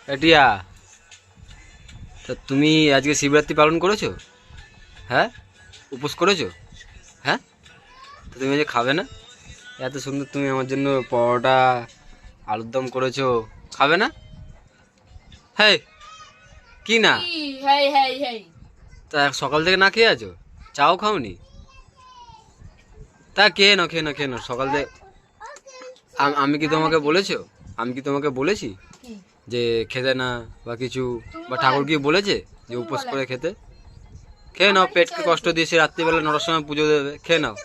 এটিয়া, তা তুমি আজকে শিবরাত্রি পালন করেছো? হ্যাঁ, উপোস করেছো? হ্যাঁ, তো তুমি আজকে খাবে না? এত সুন্দর তুমি আমার জন্য পরোটা আলুর দম করেছো, খাবে না? হ্যাঁ, কি না? তা সকাল থেকে না খেয়ে আছো? চাও খাওনি? তা খেয়ে নাও, খেয়ে নাও, খেয়ে নাও সকাল থেকে। আমি কি তোমাকে বলেছো? আমি কি তোমাকে বলেছি যে খেতে না বা কিছু, বা ঠাকুর কি বলেছে যে উপোস করে খেতে? খেয়ে নাও, পেটকে কষ্ট দিয়েছে, রাত্রিবেলা 9টার সময় পুজো দেবে, খেয়ে নাও।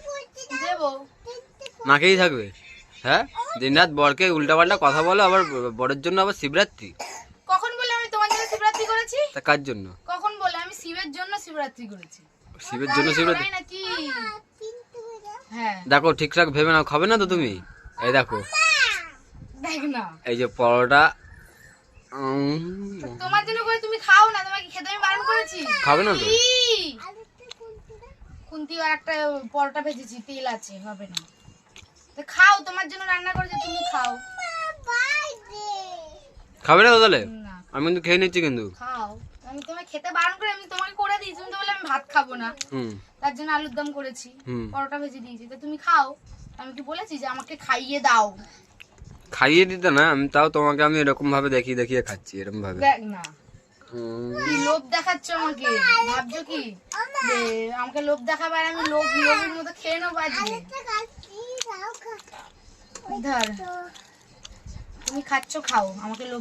না খেয়েই থাকবে? হ্যাঁ, দিনরাত বরকে উল্টাপাল্টা কথা বলো, আবার বরের জন্য আবার শিবরাত্রি। কখন বলে আমি তোমার জন্য শিবরাত্রি করেছি? তা কার জন্য? কখন বলে আমি শিবের জন্য শিবরাত্রি করেছি? শিবের জন্য শিবরাত্রি? তাই নাকি? হ্যাঁ, দেখো ঠিকঠাক ভেবে নাও, খাবে না তো তুমি? এই দেখো, দেখ না, এই যে পরোটা। তোমার জন্য করে তুমি খাও না, তোমাকে খেতে আমি বারণ করেছি? খাবে না তো? কুন্তি আর একটা পরোটা ভেজেছি, তেল আছে, হবে না। তো খাও, তোমার জন্য রান্না করেছি, তুমি খাও। খাবে না তো তাহলে? না, আমি কিন্তু খেয়ে নিচ্ছি কিন্তু। খাও। আমি তোমাকে খেতে বারণ করে আমি তোমাকে করে দিয়েছি, তুমি তো বলে আমি ভাত খাবো না, হুম তার জন্য আলুর দম করেছি, হুম। পরোটা ভেজে দিয়েছি, তো তুমি খাও। আমি কি বলেছি যে আমাকে খাইয়ে দাও? খাইয়ে দিতে না, আমি তাও তোমাকে আমি এরকম ভাবে দেখিয়ে দেখিয়ে খাচ্ছি, এরকম ভাবে। দেখ না, হুম। কি লোভ দেখাচ্ছ আমাকে? ভাবছো কি যে আমাকে লোভ দেখাবে আর আমি লোভের মতো খেয়ে নেবো আজকে? ধর, তুমি খাচ্ছ, খাও, আমাকে লোভ